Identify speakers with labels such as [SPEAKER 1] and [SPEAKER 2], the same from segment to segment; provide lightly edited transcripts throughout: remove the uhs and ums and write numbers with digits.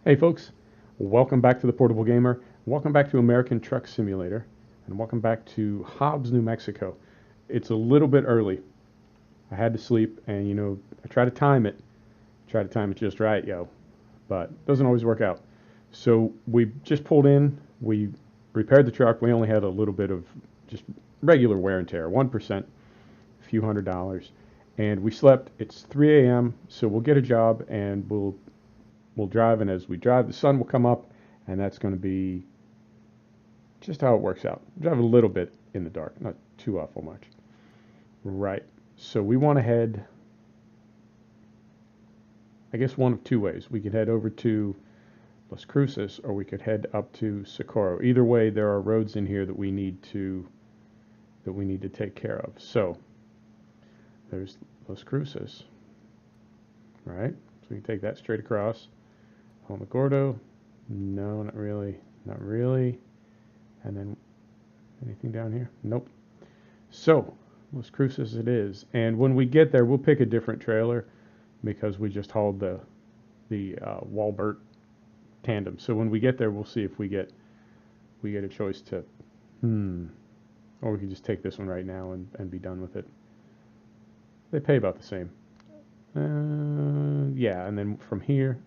[SPEAKER 1] Hey folks, welcome back to the Portable Gamer, welcome back to American Truck Simulator, and welcome back to Hobbs, New Mexico. It's a little bit early. I had to sleep, and I try to time it just right, but it doesn't always work out. So we just pulled in, we repaired the truck. We only had a little bit of just regular wear and tear, 1%, a few $100s, and we slept. It's 3 a.m., so we'll get a job and we'll drive, and as we drive, the sun will come up, and that's going to be just how it works out. Drive a little bit in the dark, not too awful much. Right. So we want to head, I guess, one of two ways. We could head over to Las Cruces, or we could head up to Socorro. Either way, there are roads in here that we need to take care of. So there's Las Cruces, right? So we can take that straight across. Alamogordo, no, not really, not really. And then anything down here? Nope. So Las Cruces it is. And when we get there, we'll pick a different trailer because we just hauled the Walbert tandem. So when we get there, we'll see if we get a choice to, or we could just take this one right now and be done with it. They pay about the same. Yeah, and then from here,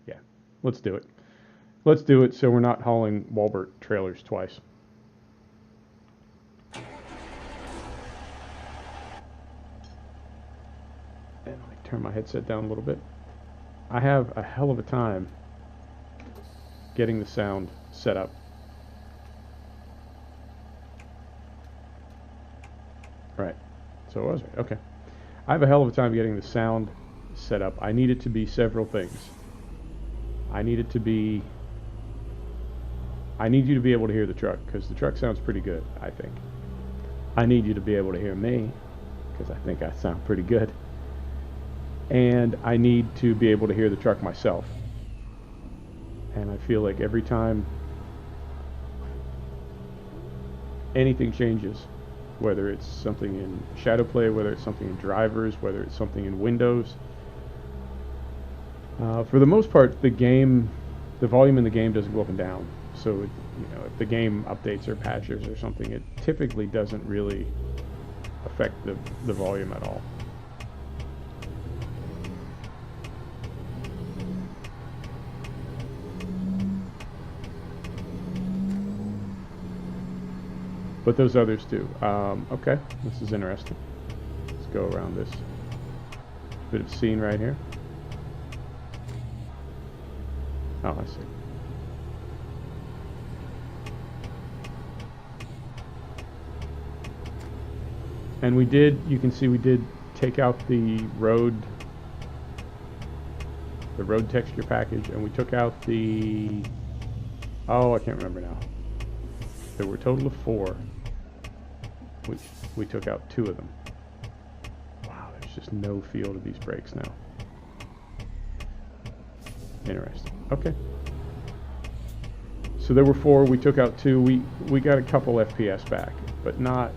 [SPEAKER 1] yeah, let's do it. Let's do it so we're not hauling Walbert trailers twice. And let me turn my headset down a little bit. I have a hell of a time getting the sound set up. Right, so it was right, okay. I have a hell of a time getting the sound set up. I need it to be several things. I need you to be able to hear the truck, because the truck sounds pretty good, I think. I need you to be able to hear me, because I think I sound pretty good. And I need to be able to hear the truck myself. And I feel like every time anything changes, whether it's something in Shadow Play, whether it's something in drivers, whether it's something in Windows, for the most part, the volume in the game doesn't go up and down. So, if the game updates or patches or something, it typically doesn't really affect the volume at all. But those others do. Okay, this is interesting. Let's go around this bit of scene right here. Oh, I see. And you can see we did take out the road texture package, and we took out I can't remember now. There were a total of 4. We took out 2 of them. Wow, there's just no feel to these brakes now. Interesting. Okay. So there were 4. We took out 2. We got a couple FPS back, but not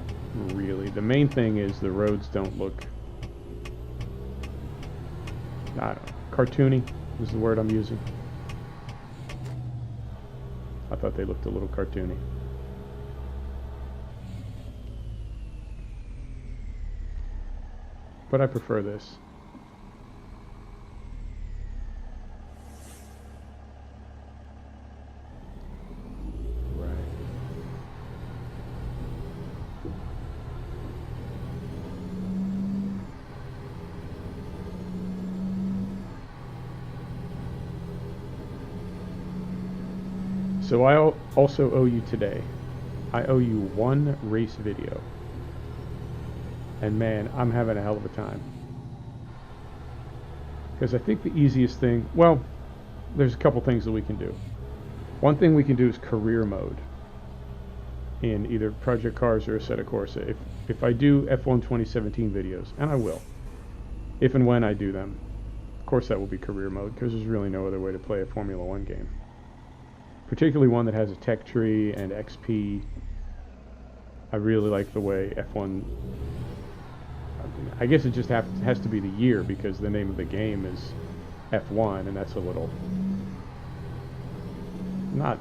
[SPEAKER 1] really. The main thing is the roads don't look, I don't know, cartoony is the word I'm using. I thought they looked a little cartoony. But I prefer this. Right. So I also owe you today. I owe you 1 race video. And man, I'm having a hell of a time. Because I think the easiest thing, well, there's a couple things that we can do. One thing we can do is career mode in either Project Cars or Assetto Corsa. If I do F1 2017 videos, and I will, if and when I do them, of course that will be career mode, because there's really no other way to play a Formula 1 game. Particularly one that has a tech tree and XP. I really like the way F1, I guess it just has to be the year, because the name of the game is F1, and that's a little not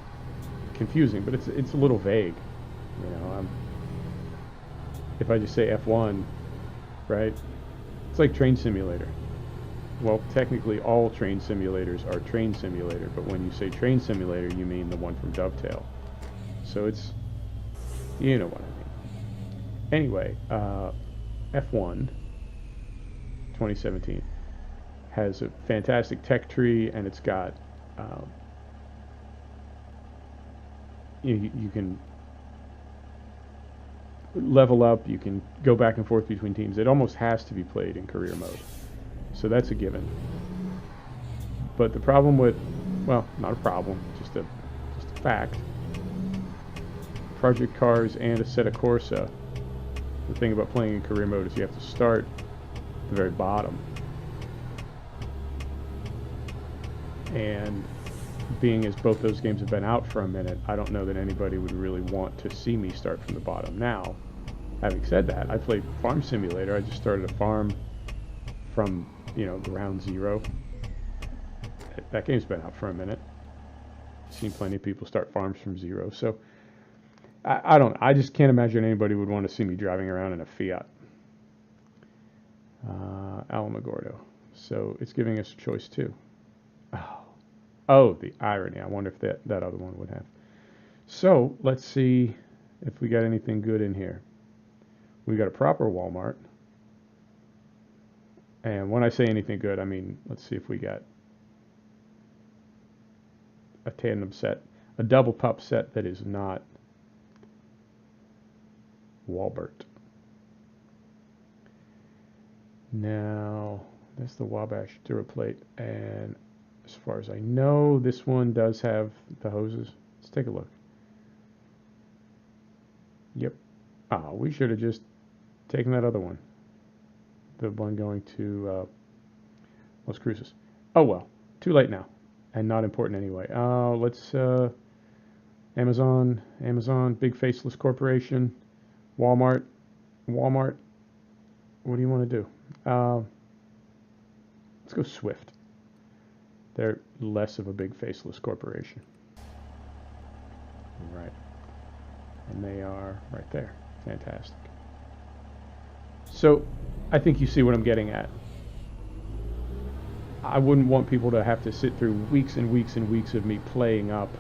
[SPEAKER 1] confusing, but it's a little vague. You know, if I just say F1, right? It's like Train Simulator. Well, technically all train simulators are Train Simulator, but when you say Train Simulator, you mean the one from Dovetail. So it's, you know what I mean. Anyway, F1 2017 has a fantastic tech tree, and it's got you can level up, you can go back and forth between teams. It almost has to be played in career mode, so that's a given. But the problem with, well, not a problem, just a fact, Project Cars and Assetto Corsa, the thing about playing in career mode is you have to start at the very bottom. And being as both those games have been out for a minute, I don't know that anybody would really want to see me start from the bottom. Now, having said that, I played Farm Simulator. I just started a farm from, you know, ground zero. That game's been out for a minute. I've seen plenty of people start farms from zero. So, I just can't imagine anybody would want to see me driving around in a Fiat. Alamogordo. So, it's giving us a choice too. Oh, the irony. I wonder if that other one would have. So, let's see if we got anything good in here. We got a proper Walmart. And when I say anything good, I mean, let's see if we got a tandem set, a double pup set that is not Walbert. Now, that's the Wabash Duraplate, and as far as I know, this one does have the hoses. Let's take a look. Yep. We should have just taken that other one. The one going to Las Cruces. Oh well, too late now, and not important anyway. Let's Amazon, big faceless corporation, Walmart. What do you want to do? Let's go Swift. They're less of a big faceless corporation. Right. And they are right there. Fantastic. So, I think you see what I'm getting at. I wouldn't want people to have to sit through weeks and weeks and weeks of me playing up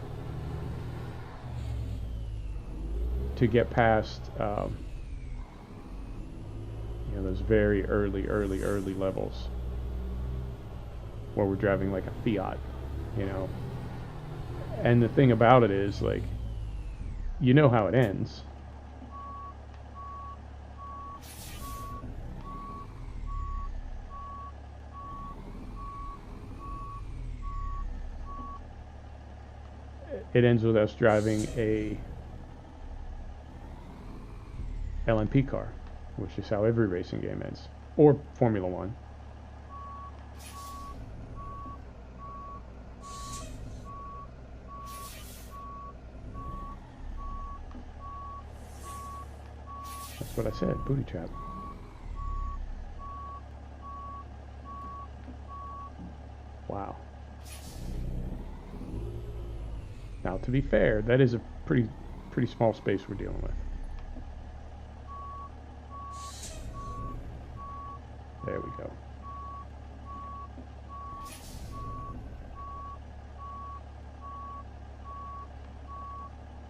[SPEAKER 1] to get past you know, those very early levels where we're driving like a Fiat, you know. And the thing about it is, like, you know how it ends. It ends with us driving a LMP car, which is how every racing game ends, or Formula One. That's what I said, booty trap. Wow. Now, to be fair, that is a pretty small space we're dealing with. There we go.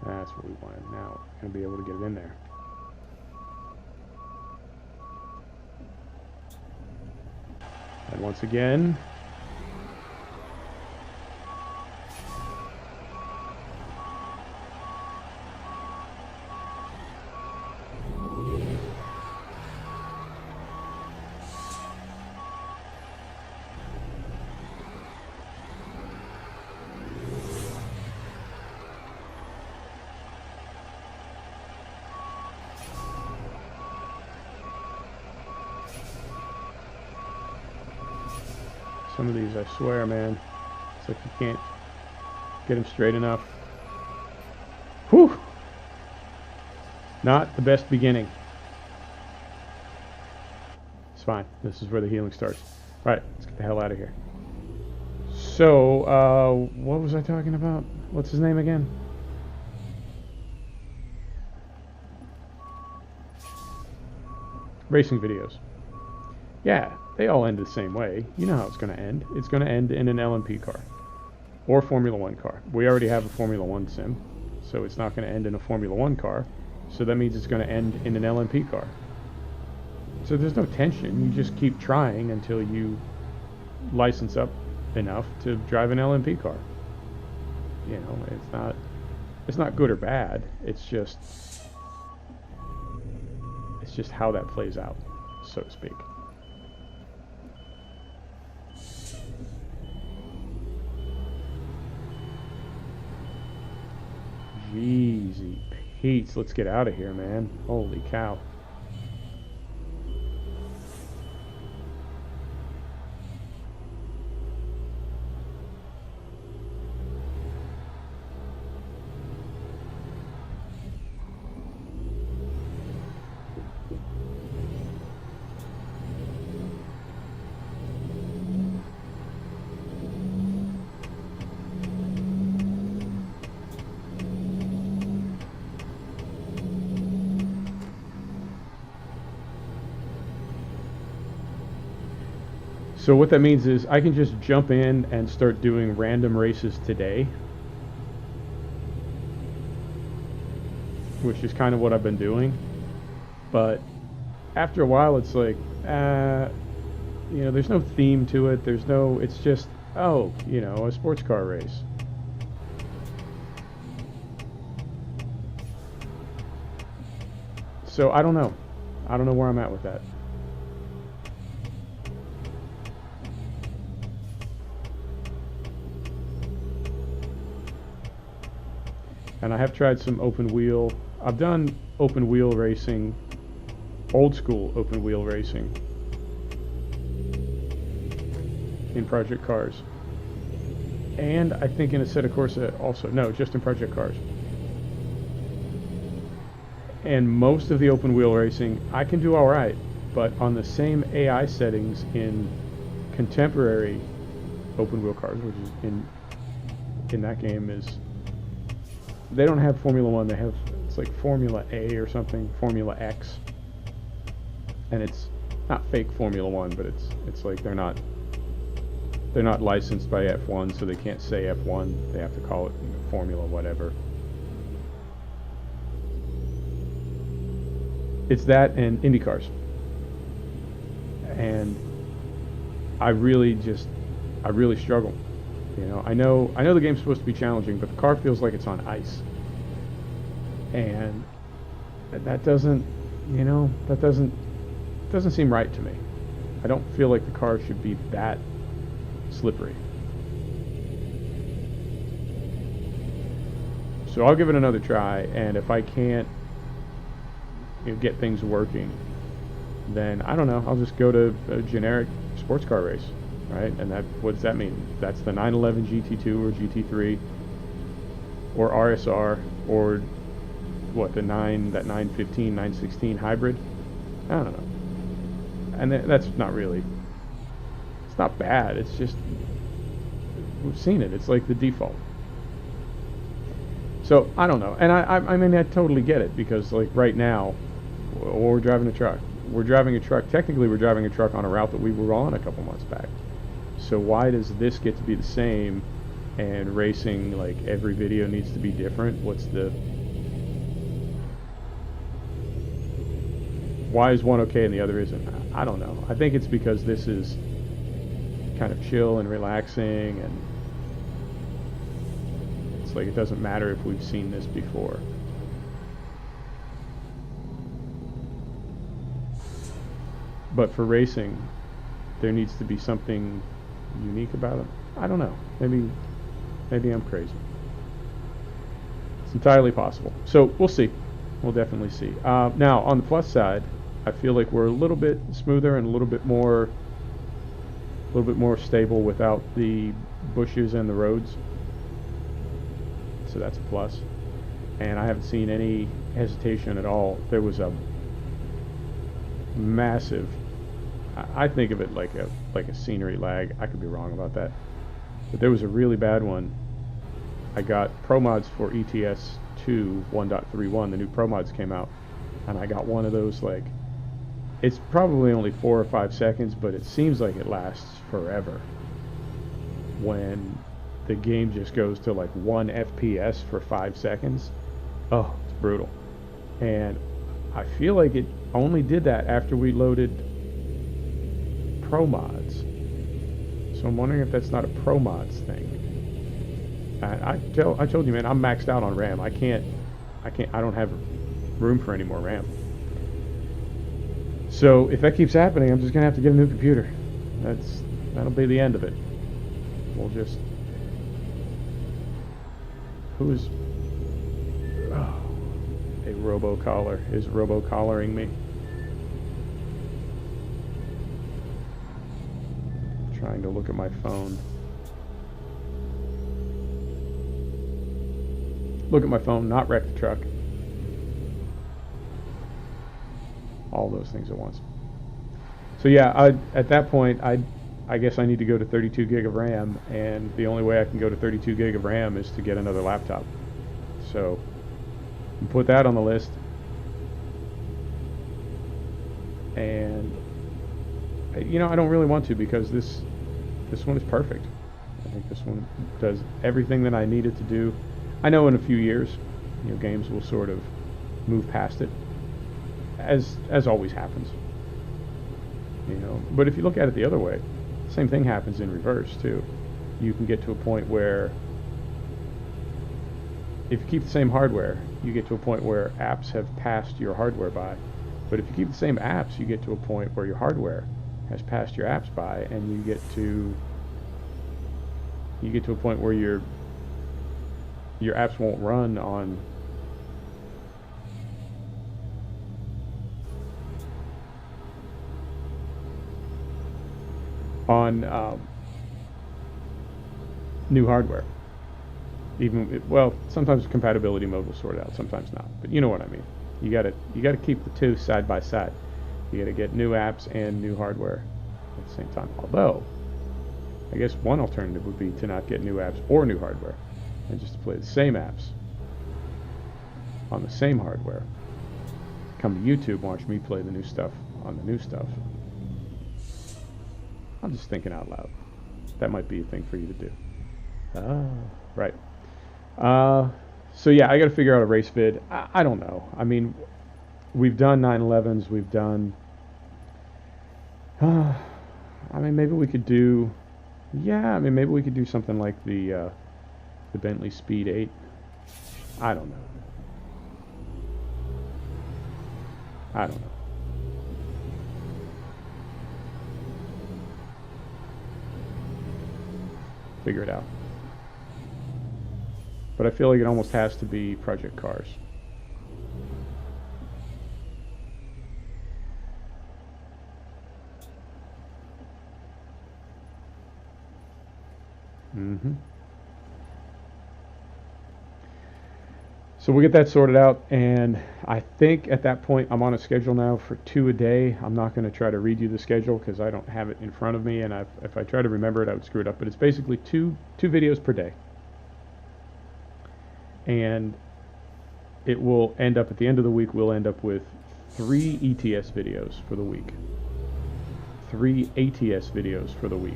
[SPEAKER 1] That's what we wanted. Now, we're going to be able to get it in there. And once again, some of these, I swear, man, it's like you can't get them straight enough. Whew! Not the best beginning. It's fine. This is where the healing starts. All right, let's get the hell out of here. So, what was I talking about? What's his name again? Racing videos. Yeah, they all end the same way. You know how it's going to end. It's going to end in an LMP car or Formula One car. We already have a Formula One sim, so it's not going to end in a Formula One car. So that means it's going to end in an LMP car. So there's no tension. You just keep trying until you license up enough to drive an LMP car. You know, it's not good or bad. It's just how that plays out, so to speak. Jeezy Pete's, let's get out of here, man. Holy cow. So what that means is I can just jump in and start doing random races today, which is kind of what I've been doing. But after a while, it's like, you know, there's no theme to it. It's just, oh, you know, a sports car race. So I don't know. I don't know where I'm at with that. And I have tried some open wheel. I've done open wheel racing, old school open wheel racing in Project Cars. And I think in Assetto Corsa also. No, just in Project Cars. And most of the open wheel racing, I can do alright, but on the same AI settings in contemporary open wheel cars, which is in that game is, they don't have Formula One, they have, it's like Formula A or something, Formula X. And it's not fake Formula One, but it's like they're not licensed by F1, so they can't say F1, they have to call it Formula whatever. It's that and Indy cars. And I really struggle. You know, I know the game's supposed to be challenging, but the car feels like it's on ice. And that doesn't seem right to me. I don't feel like the car should be that slippery. So I'll give it another try, and if I can't, you know, get things working, then I don't know, I'll just go to a generic sports car race. Right, and what does that mean? That's the 911 GT2 or GT3 or RSR or what, that 915, 916 hybrid? I don't know. And that's not really, it's not bad, it's just, we've seen it, it's like the default. So, I don't know, and I mean, I totally get it, because like right now, we're driving a truck. Technically we're driving a truck on a route that we were on a couple months back. So why does this get to be the same, and racing, like every video needs to be different? Why is one okay and the other isn't? I don't know. I think it's because this is kind of chill and relaxing, and it's like it doesn't matter if we've seen this before. But for racing, there needs to be something unique about it. I don't know. Maybe I'm crazy. It's entirely possible. So we'll see. We'll definitely see. Now, on the plus side, I feel like we're a little bit smoother and a little bit more stable without the bushes and the roads. So that's a plus. And I haven't seen any hesitation at all. There was a massive, I think of it like a scenery lag. I could be wrong about that. but there was a really bad one. I got Pro Mods for ETS 2 1.31. The new Pro Mods came out, and I got one of those, like, it's probably only 4 or 5 seconds, but it seems like it lasts forever. When the game just goes to like 1 FPS for 5 seconds. Oh, it's brutal. And I feel like it only did that after we loaded Pro Mods. So I'm wondering if that's not a Pro Mods thing. I told you, man, I'm maxed out on RAM. I don't have room for any more RAM. So if that keeps happening, I'm just gonna have to get a new computer. That'll be the end of it. We'll just... Who's... Oh, a robocaller is robocollaring me. Trying to look at my phone. Look at my phone, not wreck the truck. All those things at once. So yeah, at that point, I guess I need to go to 32 gig of RAM, and the only way I can go to 32 gig of RAM is to get another laptop. So put that on the list. And you know, I don't really want to, because this one is perfect. I think this one does everything that I need it to do. I know in a few years, you know, games will sort of move past it, as always happens. You know, but if you look at it the other way, same thing happens in reverse too. You can get to a point where, if you keep the same hardware, you get to a point where apps have passed your hardware by. But if you keep the same apps, you get to a point where your hardware has passed your apps by, and you get to a point where your apps won't run on new hardware. Well, sometimes compatibility mode will sort it out, sometimes not. But you know what I mean. You gotta keep the two side by side. You gotta get new apps and new hardware at the same time. Although, I guess one alternative would be to not get new apps or new hardware, and just to play the same apps on the same hardware. Come to YouTube, watch me play the new stuff on the new stuff. I'm just thinking out loud. That might be a thing for you to do. Right. So yeah, I got to figure out a race vid. I don't know. I mean, we've done 911s. We've done... I mean, maybe we could do... Yeah, I mean, maybe we could do something like the Bentley Speed 8. I don't know. I don't know. Figure it out. But I feel like it almost has to be Project Cars. So we'll get that sorted out, and I think at that point I'm on a schedule now for 2 a day. I'm not going to try to read you the schedule because I don't have it in front of me, and if I try to remember it, I would screw it up. But it's basically two videos per day, and it will end up at the end of the week. We'll end up with 3 ETS videos for the week, 3 ATS videos for the week,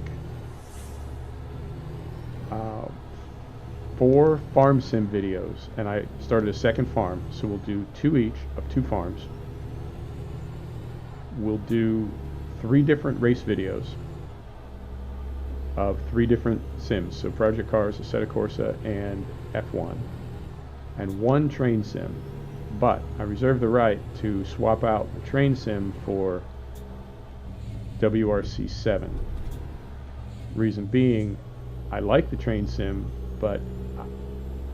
[SPEAKER 1] 4 farm sim videos, and I started a second farm, so we'll do 2 each of 2 farms. We'll do 3 different race videos of 3 different sims, so Project Cars, Assetto Corsa, and F1, and 1 train sim. But I reserve the right to swap out the train sim for WRC 7. Reason being, I like the train sim, but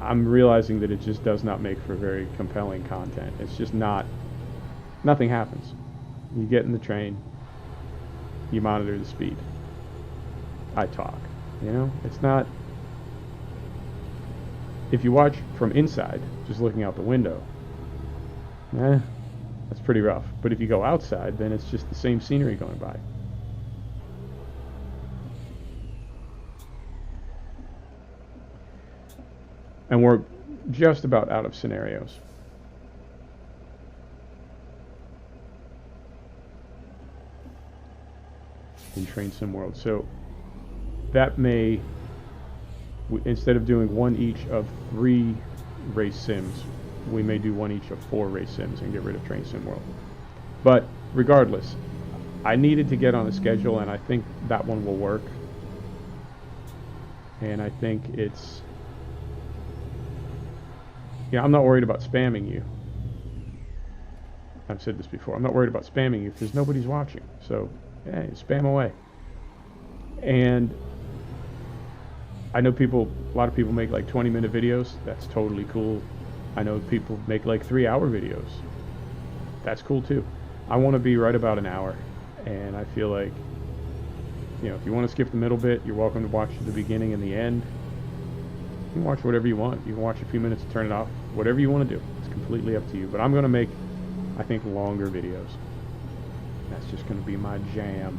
[SPEAKER 1] I'm realizing that it just does not make for very compelling content. It's just not, nothing happens. You get in the train, you monitor the speed. I talk, you know? It's not, if you watch from inside, just looking out the window, that's pretty rough. But if you go outside, then it's just the same scenery going by. And we're just about out of scenarios. In Train Sim World. So that may, instead of doing one each of 3 race sims, we may do one each of 4 race sims and get rid of Train Sim World. But regardless, I needed to get on a schedule, and I think that one will work. And I think it's, I'm not worried about spamming you. I've said this before. I'm not worried about spamming you because nobody's watching. So, hey, spam away. And I know a lot of people make like 20-minute videos. That's totally cool. I know people make like 3-hour videos. That's cool too. I want to be right about an hour. And I feel like, if you want to skip the middle bit, you're welcome to watch the beginning and the end. You can watch whatever you want. You can watch a few minutes and turn it off. Whatever you want to do. It's completely up to you. But I'm going to make, I think, longer videos. That's just going to be my jam.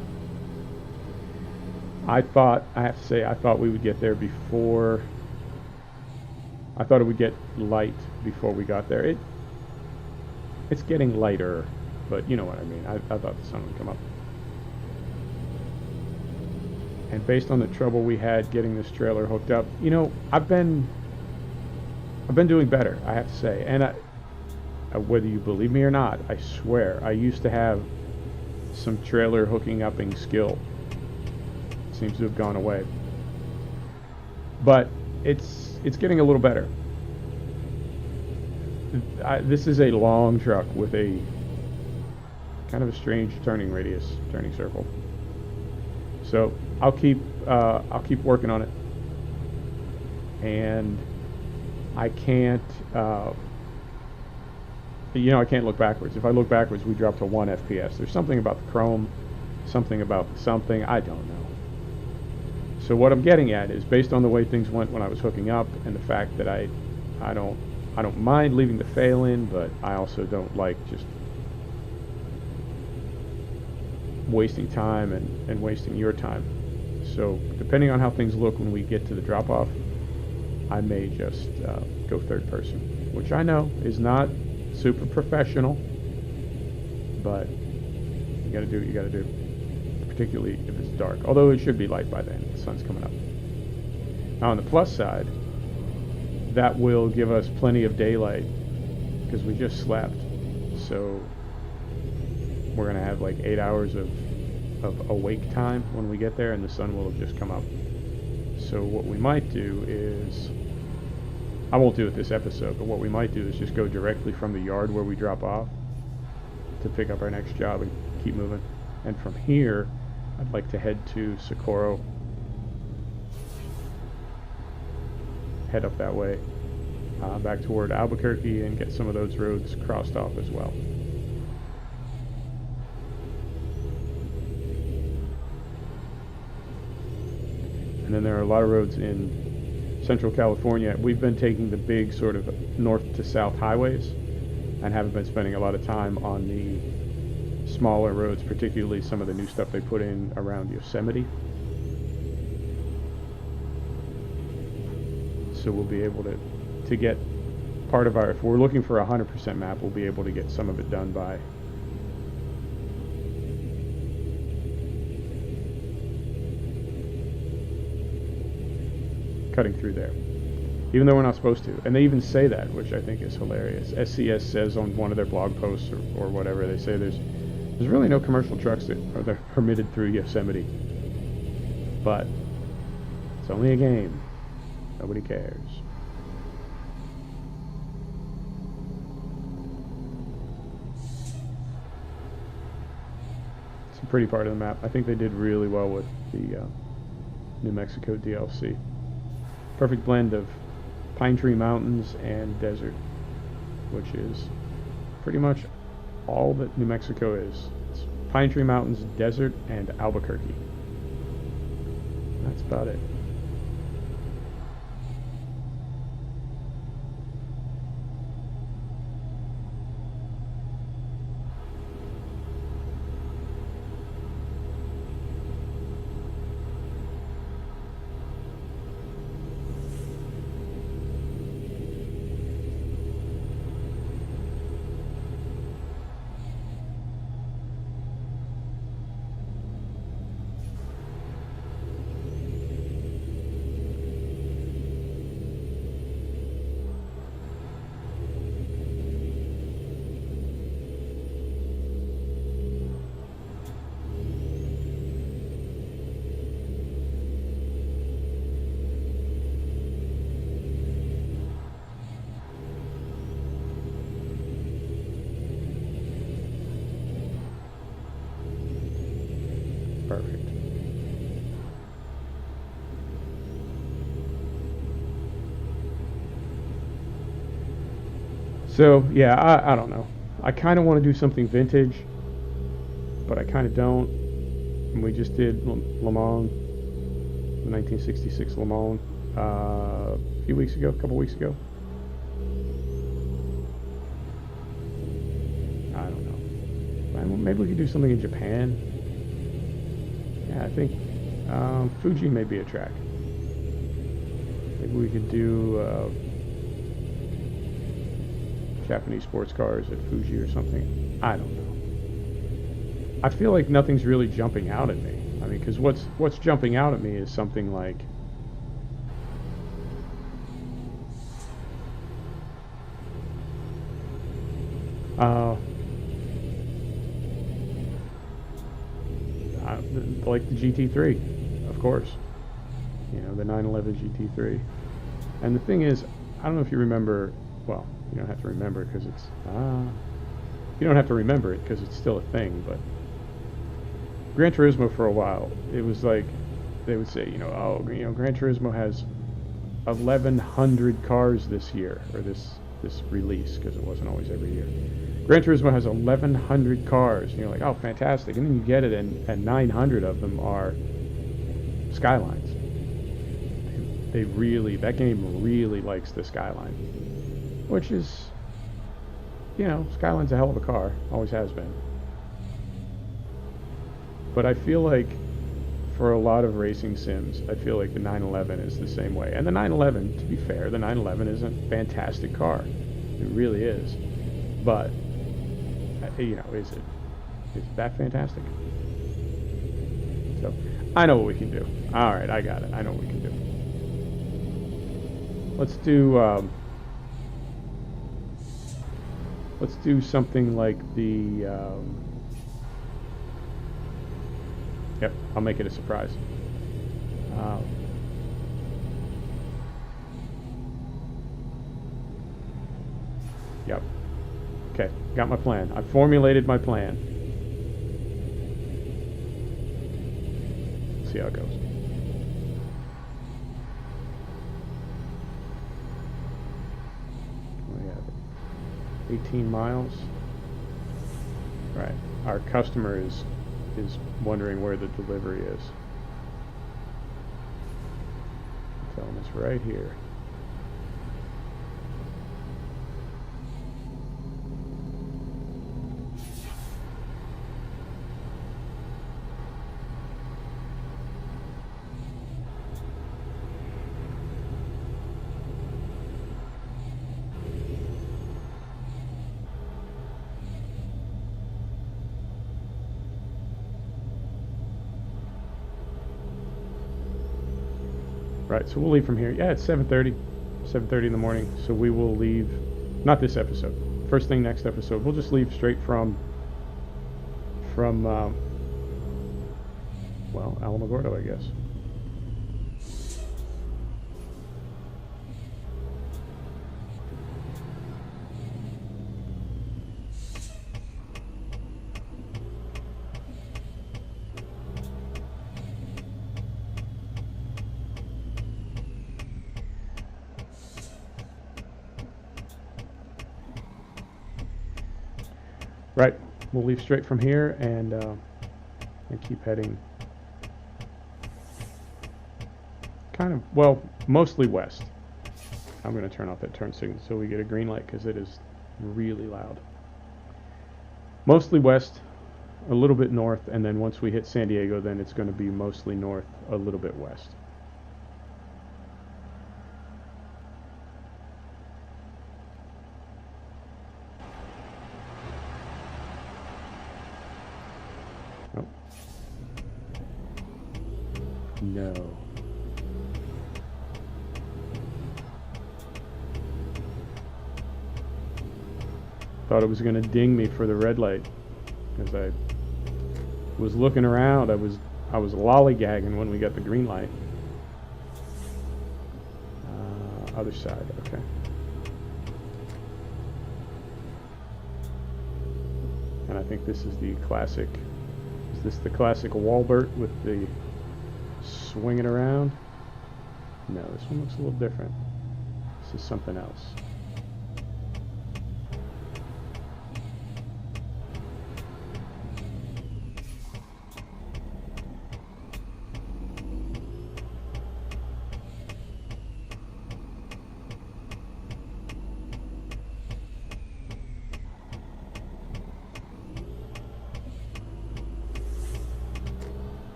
[SPEAKER 1] I have to say, I thought we would get there before, I thought it would get light before we got there. It's getting lighter, but you know what I mean. I thought the sun would come up. And based on the trouble we had getting this trailer hooked up, I've been doing better, I have to say. And whether you believe me or not, I swear, I used to have some trailer hooking upping skill. It seems to have gone away. But it's getting a little better. This is a long truck with a kind of a strange turning circle. So I'll keep working on it. And I can't, I can't look backwards. If I look backwards, we drop to 1 FPS. There's something about the chrome, something about something, I don't know. So what I'm getting at is, based on the way things went when I was hooking up, and the fact that I don't mind leaving the fail in, but I also don't like just wasting time and wasting your time. So depending on how things look when we get to the drop-off, I may just go third person, which I know is not super professional, but you gotta do what you gotta do, particularly if it's dark, although it should be light by then. The sun's coming up. Now on the plus side, that will give us plenty of daylight because we just slept, so we're gonna have like 8 hours of awake time when we get there, and the sun will have just come up. So what we might do is, I won't do it this episode, but what we might do is just go directly from the yard where we drop off to pick up our next job and keep moving. And from here, I'd like to head to Socorro, head up that way, back toward Albuquerque, and get some of those roads crossed off as well. And then there are a lot of roads in Central California. We've been taking the big sort of north to south highways and haven't been spending a lot of time on the smaller roads, particularly some of the new stuff they put in around Yosemite. So we'll be able to get part of our, if we're looking for a 100% map, we'll be able to get some of it done by cutting through there, even though we're not supposed to. And they even say that, which I think is hilarious. SCS says on one of their blog posts or whatever, they say there's really no commercial trucks that are permitted through Yosemite. But it's only a game. Nobody cares. It's a pretty part of the map. I think they did really well with the New Mexico DLC. Perfect blend of pine tree mountains and desert, which is pretty much all that New Mexico is. It's pine tree mountains, desert, and Albuquerque. That's about it. So yeah, I don't know. I kind of want to do something vintage, but I kind of don't. And we just did Le Mans, the 1966 Le Mans, a few weeks ago, a couple weeks ago. I don't know. Maybe we could do something in Japan. Yeah, I think Fuji may be a track. Maybe we could do Japanese sports cars at Fuji or something. I don't know. I feel like nothing's really jumping out at me. I mean, because what's jumping out at me is something like like the GT3, of course. You know, the 911 GT3. And the thing is, I don't know if you remember. Well, you don't have to remember it because it's you don't have to remember it because it's still a thing. But Gran Turismo, for a while, it was like they would say, you know, oh, you know, Gran Turismo has 1,100 cars this year, or this release, because it wasn't always every year. Gran Turismo has 1,100 cars, and you're like, oh, fantastic. And then you get it, and 900 of them are Skylines. That game really likes the Skyline, which is, you know, Skyline's a hell of a car, always has been. But I feel like for a lot of racing sims, I feel like the 911 is the same way. And the 911, to be fair, the 911 is a fantastic car. It really is. But, you know, is it that fantastic? So, I know what we can do. Alright, I got it. I know what we can do. Let's do something like the, yep, I'll make it a surprise. Yep. Okay, got my plan. I formulated my plan. Let's see how it goes. We have 18 miles. Right. Our customer is wondering where the delivery is. Tell them it's right here. Right, so we'll leave from here. Yeah, it's 7:30 in the morning. So we will leave, not this episode, first thing next episode. We'll just leave straight from well, Alamogordo, I guess. Right, we'll leave straight from here and keep heading kind of, well, mostly west. I'm going to turn off that turn signal so we get a green light because it is really loud. Mostly west, a little bit north, and then once we hit San Diego, then it's going to be mostly north, a little bit west. Oh. No. Thought it was going to ding me for the red light because I was looking around. I was lollygagging when we got the green light. Other side, okay. And I think this is the classic. Is this the classic Walbert with the swinging around? No, this one looks a little different. This is something else.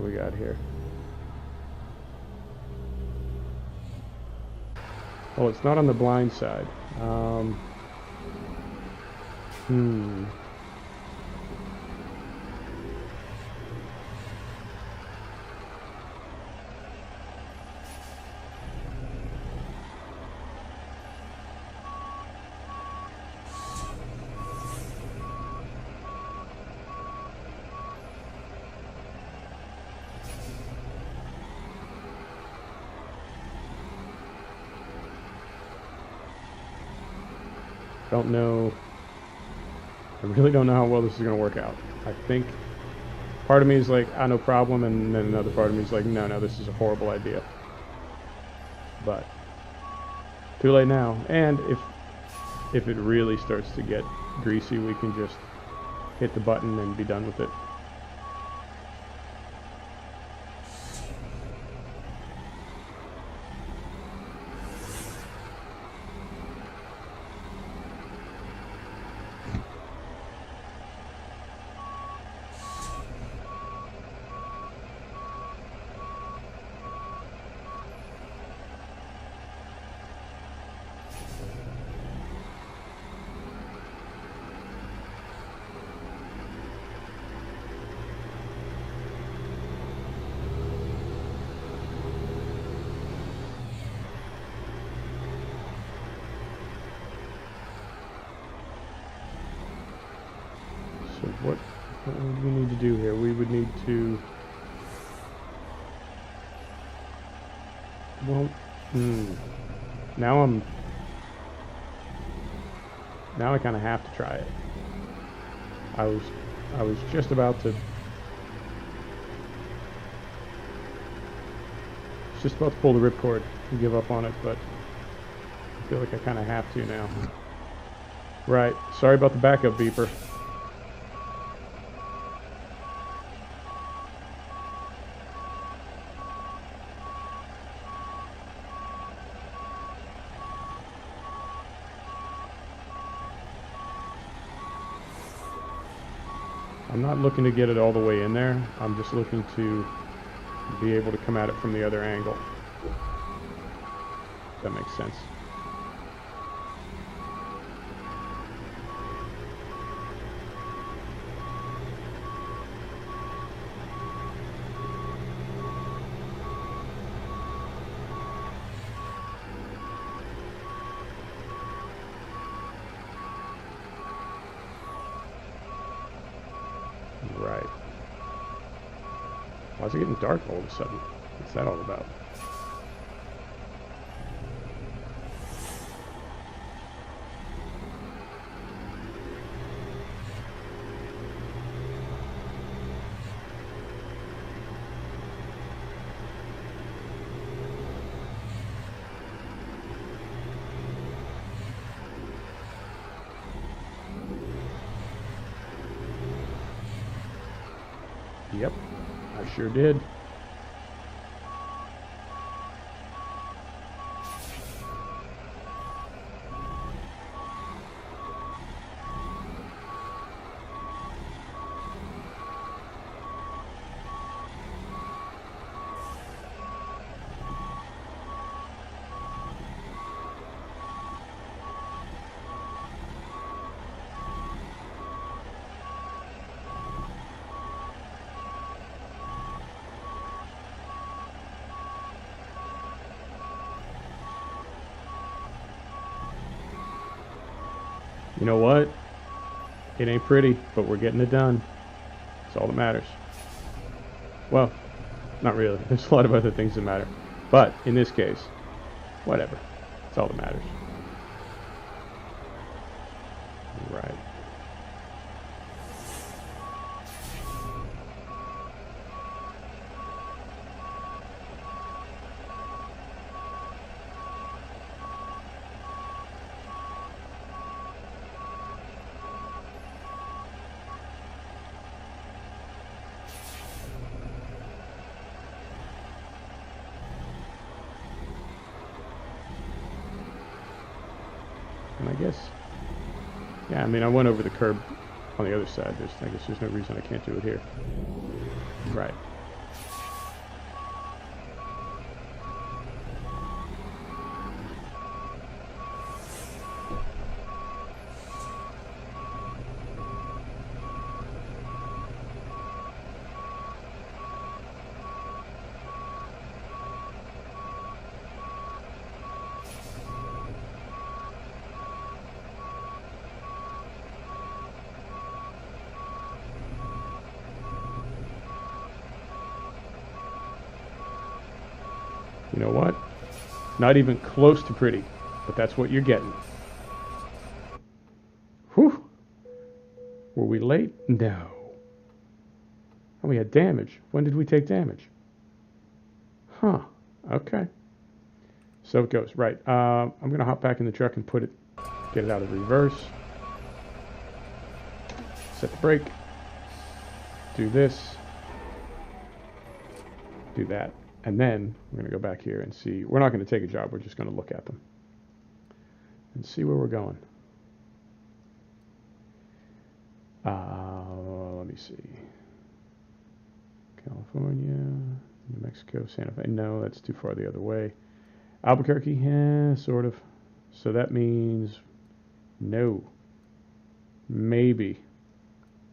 [SPEAKER 1] we got here? Well, it's not on the blind side. Don't know. I really don't know how well this is going to work out. I think part of me is like, no problem, and then another part of me is like, no, this is a horrible idea. But too late now. And if it really starts to get greasy, we can just hit the button and be done with it. So what would we need to do here? We would need to... Well, now I kind of have to try it. I was just about to... pull the ripcord and give up on it, but I feel like I kind of have to now. Right. Sorry about the backup beeper. I'm not looking to get it all the way in there. I'm just looking to be able to come at it from the other angle. If that makes sense. Right. Why is it getting dark all of a sudden? What's that all about? Yep, I sure did. You know what? It ain't pretty, but we're getting it done. That's all that matters. Well, not really. There's a lot of other things that matter. But in this case, whatever. That's all that matters. Right. And I guess, yeah, I mean, I went over the curb on the other side. I guess there's no reason I can't do it here. Right. You know what? Not even close to pretty, but that's what you're getting. Whew. Were we late? No. Oh, we had damage. When did we take damage? Huh. Okay. So it goes. Right. I'm going to hop back in the truck and get it out of reverse. Set the brake. Do this. Do that. And then we're going to go back here and see. We're not going to take a job. We're just going to look at them and see where we're going. Let me see. California, New Mexico, Santa Fe. No, that's too far the other way. Albuquerque, yeah, sort of. So that means no. Maybe.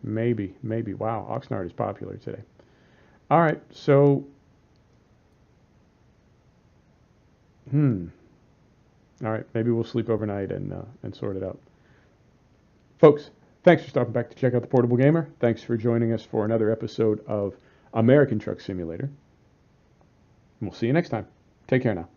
[SPEAKER 1] Wow, Oxnard is popular today. All right, so all right, maybe we'll sleep overnight and sort it out. Folks, thanks for stopping back to check out the Portable Gamer. Thanks for joining us for another episode of American Truck Simulator. And we'll see you next time. Take care now.